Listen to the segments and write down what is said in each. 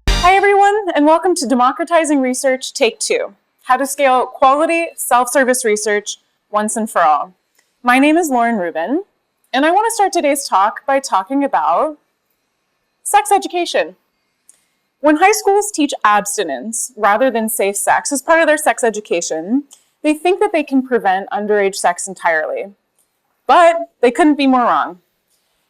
Hi everyone, and welcome to Democratizing Research Take 2, how to scale quality self-service research once and for all. My name is Ruben, and I want to start today's talk by talking about sex education. When high schools teach abstinence rather than safe sex as part of their sex education, they think that they can prevent underage sex entirely. But they couldn't be more wrong.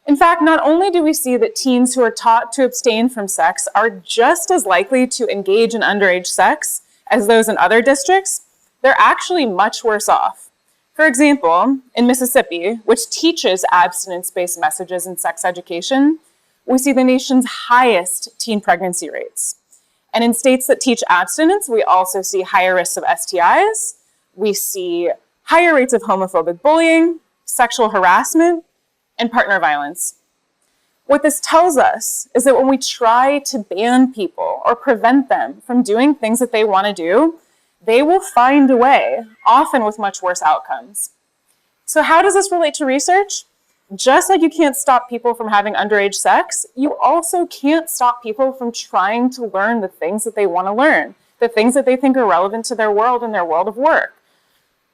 In fact, not only do we see that teens who are taught to abstain from sex are just as likely to engage in underage sex as those in other districts, they're actually much worse off. For example, in Mississippi, which teaches abstinence-based messages in sex education, we see the nation's highest teen pregnancy rates. And in states that teach abstinence, we also see higher risks of STIs, we see higher rates of homophobic bullying, sexual harassment, and partner violence. What this tells us is that when we try to ban people or prevent them from doing things that they want to do, they will find a way, often with much worse outcomes. So how does this relate to research? Just like you can't stop people from having underage sex, you also can't stop people from trying to learn the things that they want to learn, the things that they think are relevant to their world and their world of work.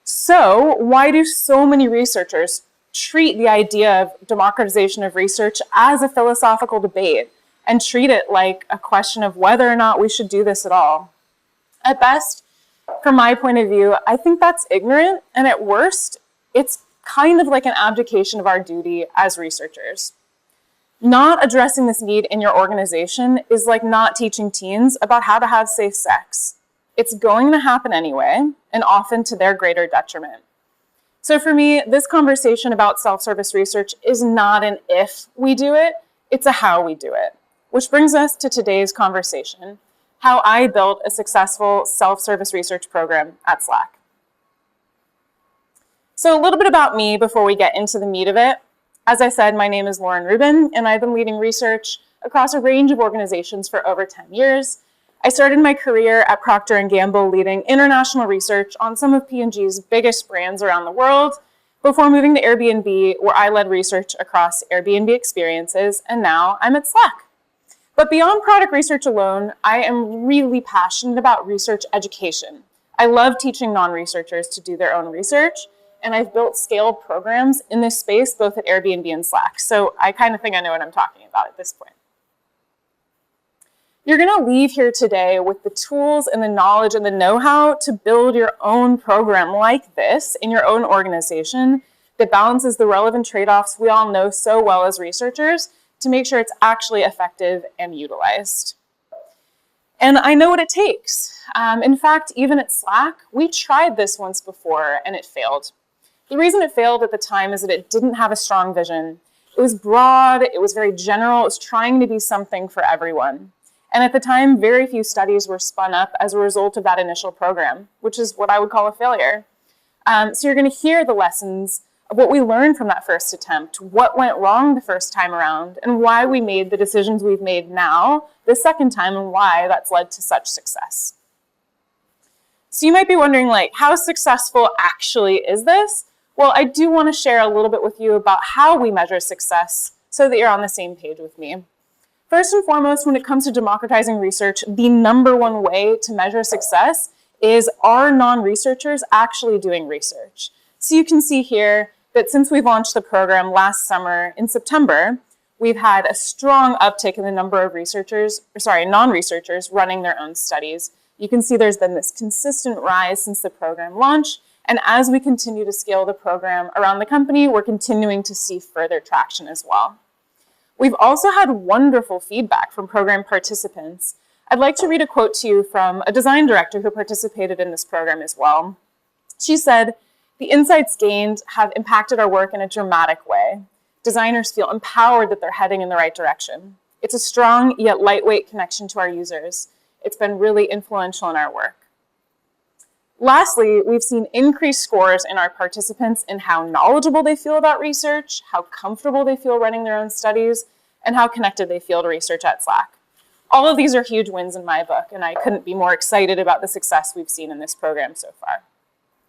So why do so many researchers treat the idea of democratization of research as a philosophical debate and treat it like a question of whether or not we should do this at all? At best, from my point of view, I think that's ignorant, and at worst, it's kind of like an abdication of our duty as researchers. Not addressing this need in your organization is like not teaching teens about how to have safe sex. It's going to happen anyway, and often to their greater detriment. So for me, this conversation about self-service research is not an if we do it, it's a how we do it. Which brings us to today's conversation, how I built a successful self-service research program at Slack. So a little bit about me before we get into the meat of it. As I said, my name is Ruben, and I've been leading research across a range of organizations for over 10 years. I started my career at Procter & Gamble leading international research on some of P&G's biggest brands around the world before moving to Airbnb, where I led research across Airbnb experiences, and now I'm at Slack. But beyond product research alone, I am really passionate about research education. I love teaching non-researchers to do their own research, and I've built scaled programs in this space, both at Airbnb and Slack. So I kind of think I know what I'm talking about at this point. You're going to leave here today with the tools and the knowledge and the know-how to build your own program like this in your own organization that balances the relevant trade-offs we all know so well as researchers to make sure it's actually effective and utilized. And I know what it takes. In fact, even at Slack, we tried this once before and it failed. The reason it failed at the time is that it didn't have a strong vision. It was broad, it was very general, it was trying to be something for everyone. And at the time, very few studies were spun up as a result of that initial program, which is what I would call a failure. So you're going to hear the lessons of what we learned from that first attempt, what went wrong the first time around, and why we made the decisions we've made now the second time, and why that's led to such success. So you might be wondering, like, how successful actually is this? Well, I do want to share a little bit with you about how we measure success so that you're on the same page with me. First and foremost, when it comes to democratizing research, the number one way to measure success is, are non-researchers actually doing research? So you can see here that since we've launched the program last summer in September, we've had a strong uptick in the number of non-researchers running their own studies. You can see there's been this consistent rise since the program launch. And as we continue to scale the program around the company, we're continuing to see further traction as well. We've also had wonderful feedback from program participants. I'd like to read a quote to you from a design director who participated in this program as well. She said, "The insights gained have impacted our work in a dramatic way. Designers feel empowered that they're heading in the right direction. It's a strong yet lightweight connection to our users. It's been really influential in our work." Lastly, we've seen increased scores in our participants in how knowledgeable they feel about research, how comfortable they feel running their own studies, and how connected they feel to research at Slack. All of these are huge wins in my book, and I couldn't be more excited about the success we've seen in this program so far.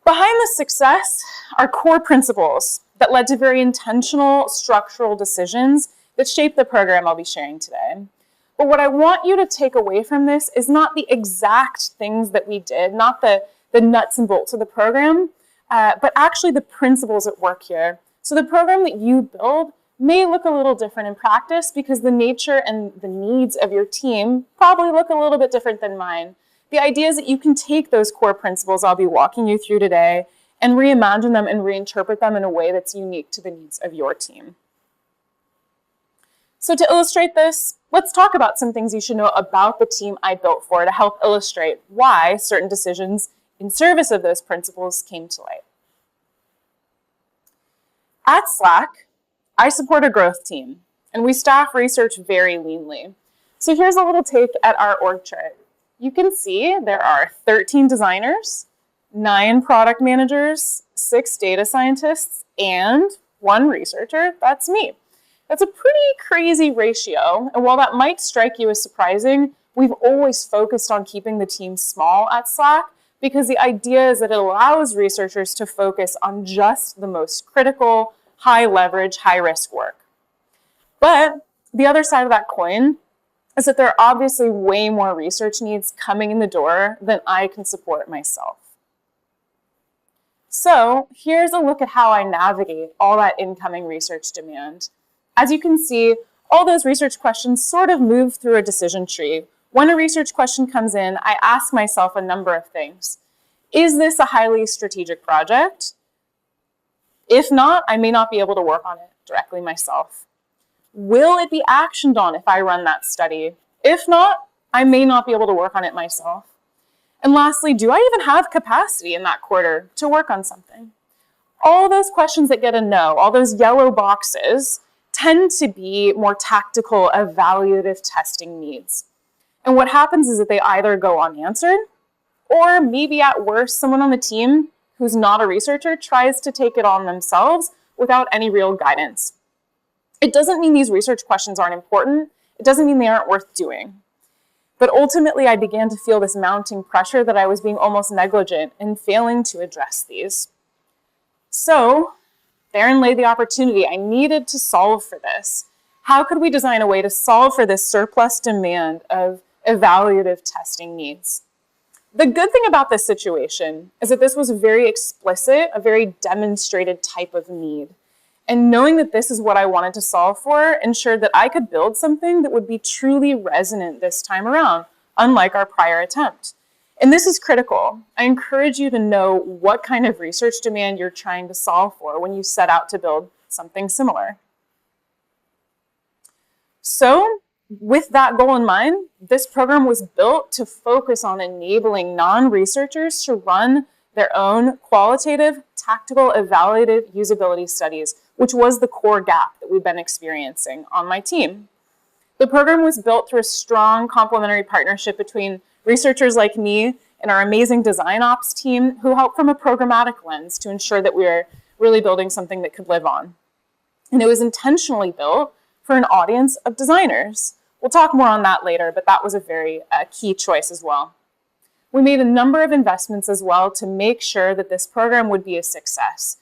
Behind this success are core principles that led to very intentional structural decisions that shape the program I'll be sharing today. But what I want you to take away from this is not the exact things that we did, not the nuts and bolts of the program, but actually the principles at work here. So the program that you build may look a little different in practice because the nature and the needs of your team probably look a little bit different than mine. The idea is that you can take those core principles I'll be walking you through today and reimagine them and reinterpret them in a way that's unique to the needs of your team. So to illustrate this, let's talk about some things you should know about the team I built for to help illustrate why certain decisions in service of those principles came to light. At Slack, I support a growth team, and we staff research very leanly. So here's a little take at our org chart. You can see there are 13 designers, 9 product managers, 6 data scientists, and 1 researcher. That's me. That's a pretty crazy ratio, and while that might strike you as surprising, we've always focused on keeping the team small at Slack because the idea is that it allows researchers to focus on just the most critical, high leverage, high risk work. But the other side of that coin is that there are obviously way more research needs coming in the door than I can support myself. So here's a look at how I navigate all that incoming research demand. As you can see, all those research questions sort of move through a decision tree. When a research question comes in, I ask myself a number of things. Is this a highly strategic project? If not, I may not be able to work on it directly myself. Will it be actioned on if I run that study? If not, I may not be able to work on it myself. And lastly, do I even have capacity in that quarter to work on something? All those questions that get a no, all those yellow boxes, tend to be more tactical, evaluative testing needs. And what happens is that they either go unanswered, or maybe at worst, someone on the team who's not a researcher tries to take it on themselves without any real guidance. It doesn't mean these research questions aren't important. It doesn't mean they aren't worth doing. But ultimately, I began to feel this mounting pressure that I was being almost negligent in failing to address these. So therein lay the opportunity. I needed to solve for this. How could we design a way to solve for this surplus demand of evaluative testing needs? The good thing about this situation is that this was very explicit, a very demonstrated type of need. And knowing that this is what I wanted to solve for ensured that I could build something that would be truly resonant this time around, unlike our prior attempt. And this is critical. I encourage you to know what kind of research demand you're trying to solve for when you set out to build something similar. So, with that goal in mind, this program was built to focus on enabling non-researchers to run their own qualitative, tactical, evaluative usability studies, which was the core gap that we've been experiencing on my team. The program was built through a strong complementary partnership between researchers like me and our amazing design ops team who help from a programmatic lens to ensure that we're really building something that could live on. And it was intentionally built for an audience of designers. We'll talk more on that later, but that was a very key choice as well. We made a number of investments as well to make sure that this program would be a success.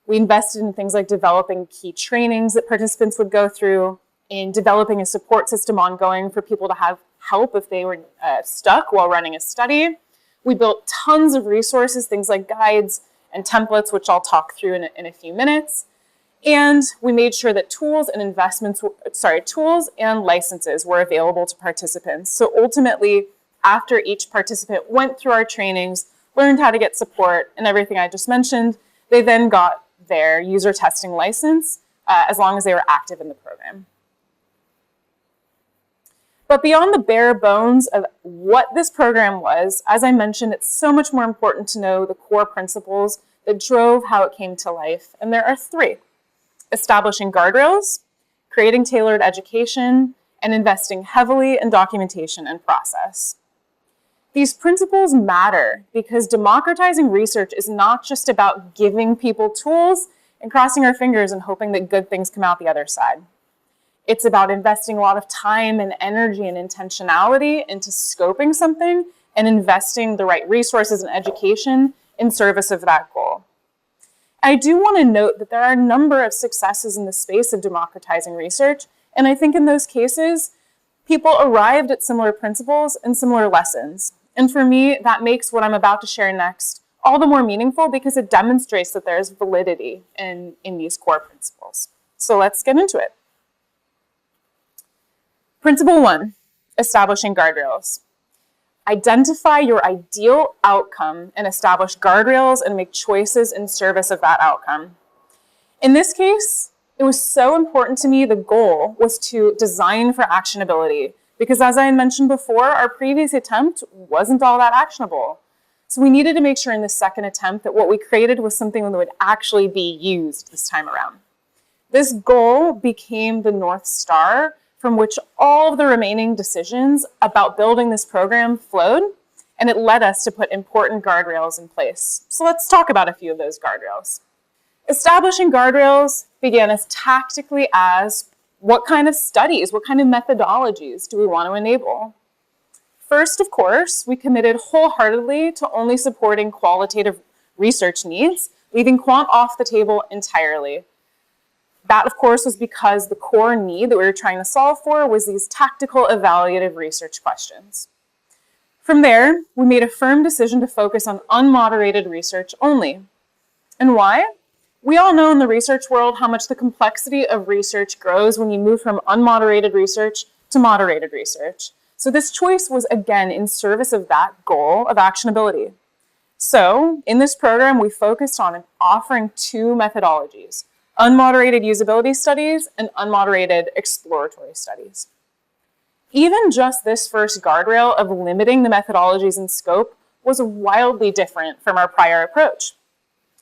We invested in things like developing key trainings that participants would go through, in developing a support system ongoing for people to have help if they were stuck while running a study. We built tons of resources, things like guides and templates, which I'll talk through in a few minutes. And we made sure that tools and licenses were available to participants. So ultimately, after each participant went through our trainings, learned how to get support and everything I just mentioned, they then got their user testing license as long as they were active in the program. But beyond the bare bones of what this program was, as I mentioned, it's so much more important to know the core principles that drove how it came to life. And there are 3: establishing guardrails, creating tailored education, and investing heavily in documentation and process. These principles matter because democratizing research is not just about giving people tools and crossing our fingers and hoping that good things come out the other side. It's about investing a lot of time and energy and intentionality into scoping something and investing the right resources and education in service of that goal. I do want to note that there are a number of successes in the space of democratizing research, and I think in those cases, people arrived at similar principles and similar lessons. And for me, that makes what I'm about to share next all the more meaningful because it demonstrates that there is validity in these core principles. So let's get into it. Principle 1, establishing guardrails. Identify your ideal outcome and establish guardrails and make choices in service of that outcome. In this case, it was so important to me, the goal was to design for actionability, because as I mentioned before, our previous attempt wasn't all that actionable. So we needed to make sure in the second attempt that what we created was something that would actually be used this time around. This goal became the North Star from which all of the remaining decisions about building this program flowed, and it led us to put important guardrails in place. So let's talk about a few of those guardrails. Establishing guardrails began as tactically as what kind of studies, what kind of methodologies do we want to enable? First, of course, we committed wholeheartedly to only supporting qualitative research needs, leaving quant off the table entirely. That, of course, was because the core need that we were trying to solve for was these tactical evaluative research questions. From there, we made a firm decision to focus on unmoderated research only. And why? We all know in the research world how much the complexity of research grows when you move from unmoderated research to moderated research. So this choice was, again, in service of that goal of actionability. So in this program, we focused on offering two methodologies: unmoderated usability studies and unmoderated exploratory studies. Even just this first guardrail of limiting the methodologies in scope was wildly different from our prior approach.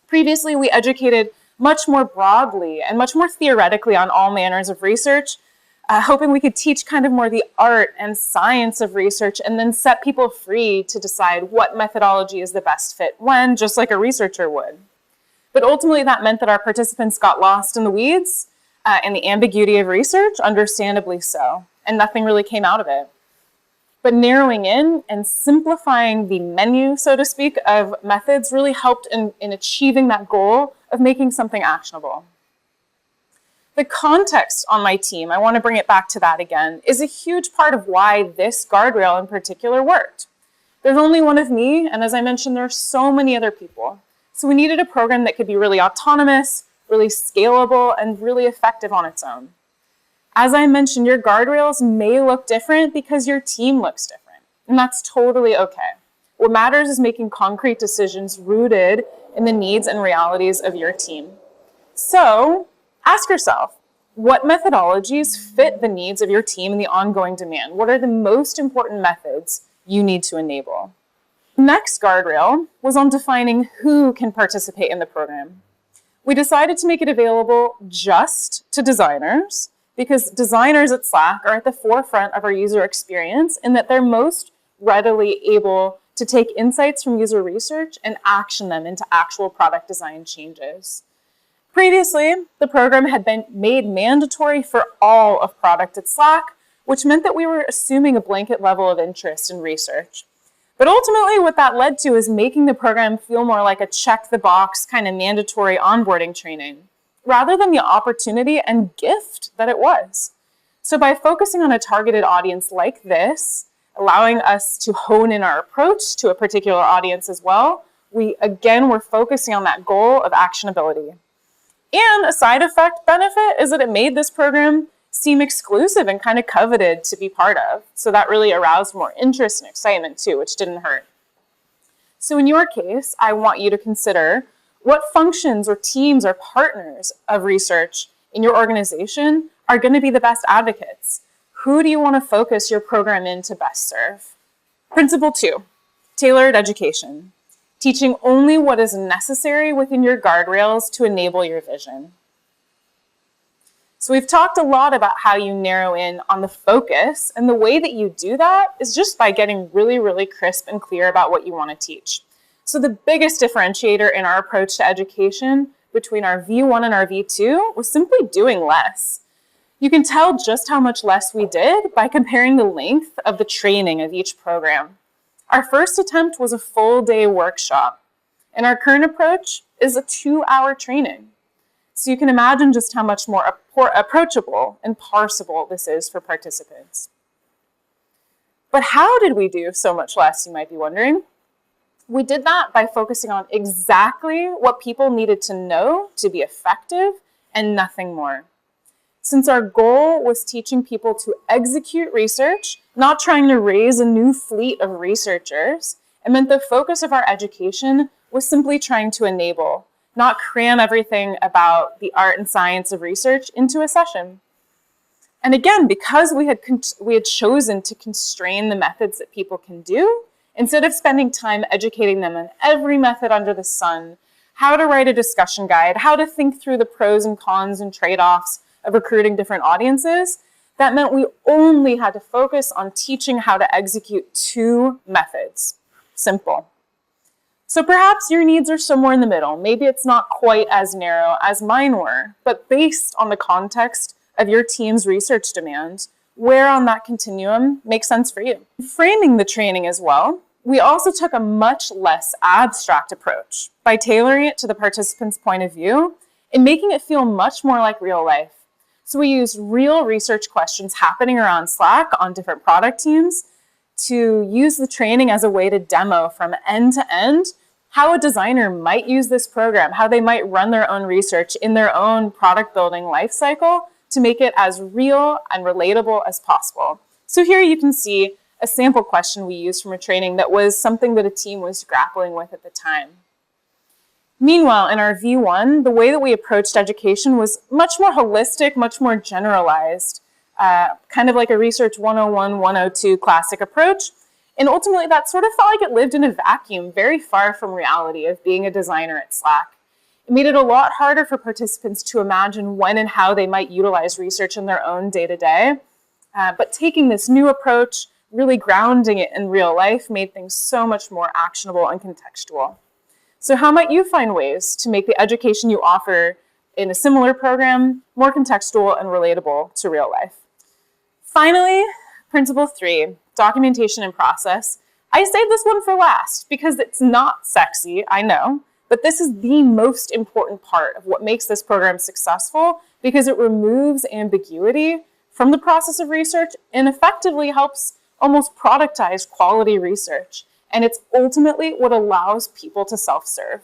Previously, we educated much more broadly and much more theoretically on all manners of research, hoping we could teach kind of more the art and science of research and then set people free to decide what methodology is the best fit when, just like a researcher would. But ultimately, that meant that our participants got lost in the weeds and the ambiguity of research, understandably so, and nothing really came out of it. But narrowing in and simplifying the menu, so to speak, of methods really helped in achieving that goal of making something actionable. The context on my team, I want to bring it back to that again, is a huge part of why this guardrail in particular worked. There's only one of me, and as I mentioned, there are so many other people. So we needed a program that could be really autonomous, really scalable, and really effective on its own. As I mentioned, your guardrails may look different because your team looks different, and that's totally okay. What matters is making concrete decisions rooted in the needs and realities of your team. So ask yourself, what methodologies fit the needs of your team and the ongoing demand? What are the most important methods you need to enable? Next guardrail was on defining who can participate in the program. We decided to make it available just to designers because designers at Slack are at the forefront of our user experience in that they're most readily able to take insights from user research and action them into actual product design changes. Previously, the program had been made mandatory for all of product at Slack, which meant that we were assuming a blanket level of interest in research. But ultimately, what that led to is making the program feel more like a check-the-box kind of mandatory onboarding training, rather than the opportunity and gift that it was. So by focusing on a targeted audience like this, allowing us to hone in our approach to a particular audience as well, we again were focusing on that goal of actionability. And a side effect benefit is that it made this program seem exclusive and kind of coveted to be part of. So that really aroused more interest and excitement too, which didn't hurt. So in your case, I want you to consider what functions or teams or partners of research in your organization are going to be the best advocates. Who do you want to focus your program in to best serve? Principle 2, tailored education. Teaching only what is necessary within your guardrails to enable your vision. So we've talked a lot about how you narrow in on the focus, and the way that you do that is just by getting really, really crisp and clear about what you want to teach. So the biggest differentiator in our approach to education between our V1 and our V2 was simply doing less. You can tell just how much less we did by comparing the length of the training of each program. Our first attempt was a full-day workshop, And our current approach is a 2-hour training. So you can imagine just how much more approachable and parsable this is for participants. But how did we do so much less, you might be wondering? We did that by focusing on exactly what people needed to know to be effective and nothing more. Since our goal was teaching people to execute research, not trying to raise a new fleet of researchers, it meant the focus of our education was simply trying to enable, not cram everything about the art and science of research into a session. And again, because we had chosen to constrain the methods that people can do, instead of spending time educating them on every method under the sun, how to write a discussion guide, how to think through the pros and cons and trade-offs of recruiting different audiences, that meant we only had to focus on teaching how to execute 2 methods. Simple. So perhaps your needs are somewhere in the middle. Maybe it's not quite as narrow as mine were, but based on the context of your team's research demand, where on that continuum makes sense for you. Framing the training as well, we also took a much less abstract approach by tailoring it to the participant's point of view and making it feel much more like real life. So we used real research questions happening around Slack on different product teams to use the training as a way to demo from end to end how a designer might use this program, how they might run their own research in their own product building lifecycle to make it as real and relatable as possible. So here you can see a sample question we used from a training that was something that a team was grappling with at the time. Meanwhile, in our V1, the way that we approached education was much more holistic, much more generalized, kind of like a Research 101, 102 classic approach. And ultimately, that sort of felt like it lived in a vacuum, very far from reality of being a designer at Slack. It made it a lot harder for participants to imagine when and how they might utilize research in their own day-to-day. But taking this new approach, really grounding it in real life, made things so much more actionable and contextual. So how might you find ways to make the education you offer in a similar program more contextual and relatable to real life? Finally, Principle 3, documentation and process. I saved this one for last because it's not sexy, I know, but this is the most important part of what makes this program successful because it removes ambiguity from the process of research and effectively helps almost productize quality research. And it's ultimately what allows people to self-serve.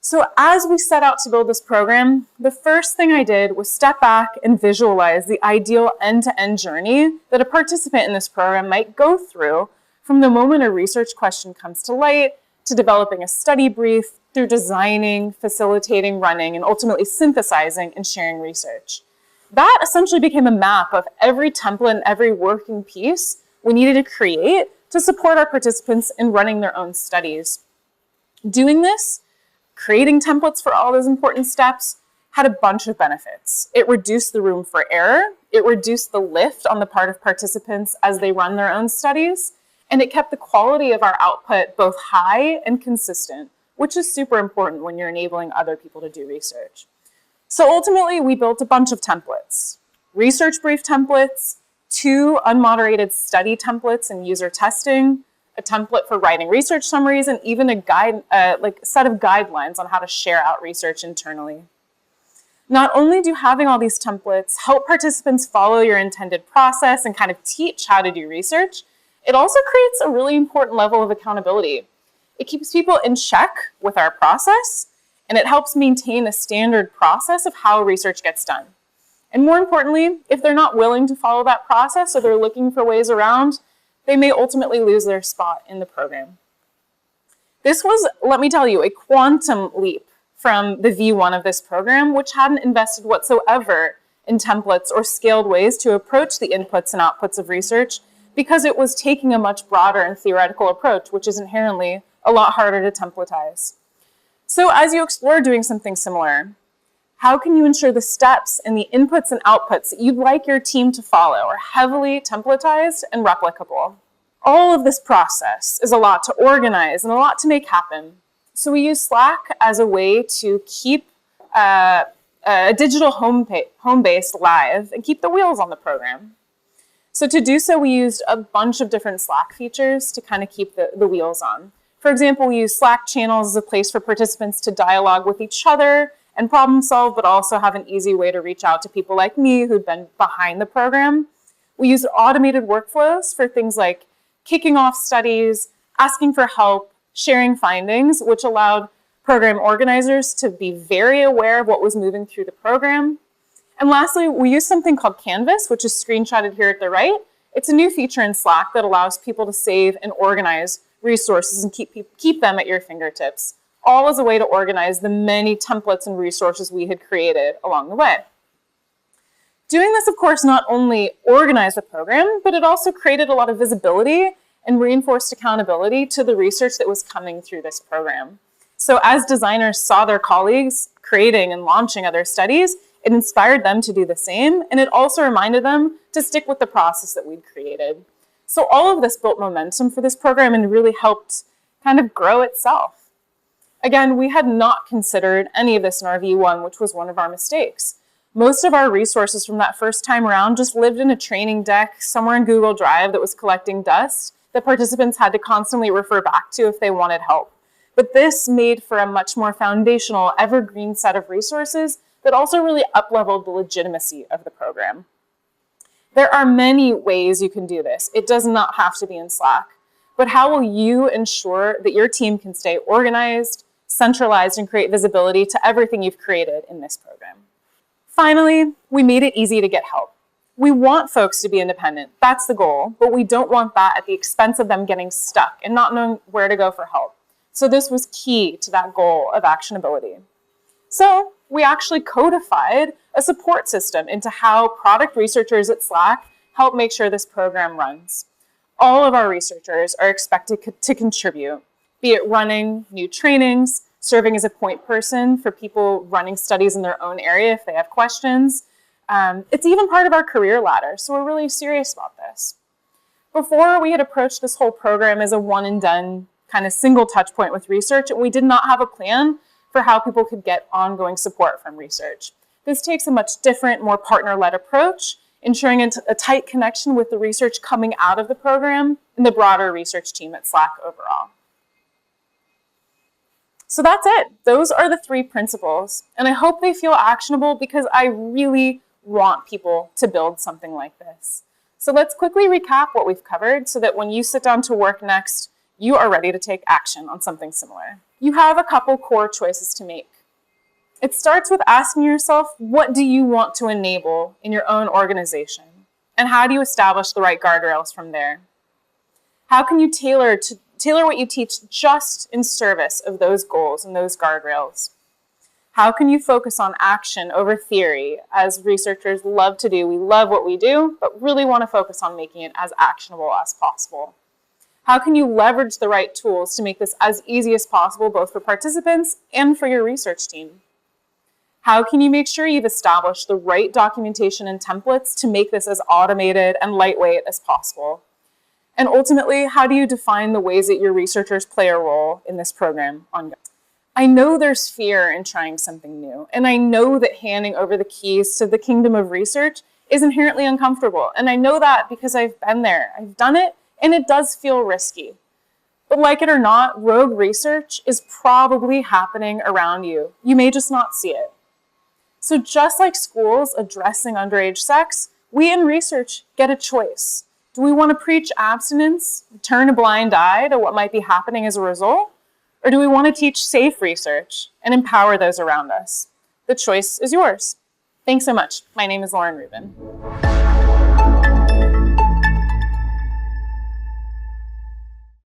So as we set out to build this program, the first thing I did was step back and visualize the ideal end-to-end journey that a participant in this program might go through from the moment a research question comes to light, to developing a study brief, through designing, facilitating, running, and ultimately synthesizing and sharing research. That essentially became a map of every template and every working piece we needed to create to support our participants in running their own studies. Doing this, creating templates for all those important steps, had a bunch of benefits. It reduced the room for error, it reduced the lift on the part of participants as they run their own studies, and it kept the quality of our output both high and consistent, which is super important when you're enabling other people to do research. So ultimately, we built a bunch of templates. Research brief templates, 2 unmoderated study templates and user testing, a template for writing research summaries, and even a guide, set of guidelines on how to share out research internally. Not only do having all these templates help participants follow your intended process and kind of teach how to do research, it also creates a really important level of accountability. It keeps people in check with our process, and it helps maintain a standard process of how research gets done. And more importantly, if they're not willing to follow that process or they're looking for ways around, they may ultimately lose their spot in the program. This was, let me tell you, a quantum leap from the V1 of this program, which hadn't invested whatsoever in templates or scaled ways to approach the inputs and outputs of research, because it was taking a much broader and theoretical approach, which is inherently a lot harder to templatize. So as you explore doing something similar, how can you ensure the steps and the inputs and outputs that you'd like your team to follow are heavily templatized and replicable? All of this process is a lot to organize and a lot to make happen. So we use Slack as a way to keep a digital home base live and keep the wheels on the program. So to do so, we used a bunch of different Slack features to kind of keep the wheels on. For example, we use Slack channels as a place for participants to dialogue with each other and problem solve, but also have an easy way to reach out to people like me who'd been behind the program. We use automated workflows for things like kicking off studies, asking for help, sharing findings, which allowed program organizers to be very aware of what was moving through the program. And lastly, we use something called Canvas, which is screenshotted here at the right. It's a new feature in Slack that allows people to save and organize resources and keep them at your fingertips, all as a way to organize the many templates and resources we had created along the way. Doing this, of course, not only organized the program, but it also created a lot of visibility and reinforced accountability to the research that was coming through this program. So as designers saw their colleagues creating and launching other studies, it inspired them to do the same, and it also reminded them to stick with the process that we'd created. So all of this built momentum for this program and really helped kind of grow itself. Again, we had not considered any of this in our V1, which was one of our mistakes. Most of our resources from that first time around just lived in a training deck somewhere in Google Drive that was collecting dust that participants had to constantly refer back to if they wanted help. But this made for a much more foundational, evergreen set of resources that also really up-leveled the legitimacy of the program. There are many ways you can do this. It does not have to be in Slack. But how will you ensure that your team can stay organized, centralized, and create visibility to everything you've created in this program? Finally, we made it easy to get help. We want folks to be independent. That's the goal, but we don't want that at the expense of them getting stuck and not knowing where to go for help. So this was key to that goal of actionability. So we actually codified a support system into how product researchers at Slack help make sure this program runs. All of our researchers are expected to contribute, be it running new trainings, serving as a point person for people running studies in their own area if they have questions. It's even part of our career ladder, so we're really serious about this. Before, we had approached this whole program as a one and done kind of single touch point with research, and we did not have a plan for how people could get ongoing support from research. This takes a much different, more partner-led approach, ensuring a tight connection with the research coming out of the program and the broader research team at Slack overall. So that's it. Those are the 3 principles, and I hope they feel actionable because I really want people to build something like this. So let's quickly recap what we've covered so that when you sit down to work next, you are ready to take action on something similar. You have a couple core choices to make. It starts with asking yourself, what do you want to enable in your own organization? And how do you establish the right guardrails from there? How can you tailor what you teach just in service of those goals and those guardrails? How can you focus on action over theory, as researchers love to do? We love what we do, but really want to focus on making it as actionable as possible. How can you leverage the right tools to make this as easy as possible, both for participants and for your research team? How can you make sure you've established the right documentation and templates to make this as automated and lightweight as possible? And ultimately, how do you define the ways that your researchers play a role in this program ongoing? I know there's fear in trying something new, and I know that handing over the keys to the kingdom of research is inherently uncomfortable. And I know that because I've been there. I've done it, and it does feel risky. But like it or not, rogue research is probably happening around you. You may just not see it. So just like schools addressing underage sex, we in research get a choice. Do we want to preach abstinence, turn a blind eye to what might be happening as a result? Or do we want to teach safe research and empower those around us? The choice is yours. Thanks so much. My name is Lauren Ruben.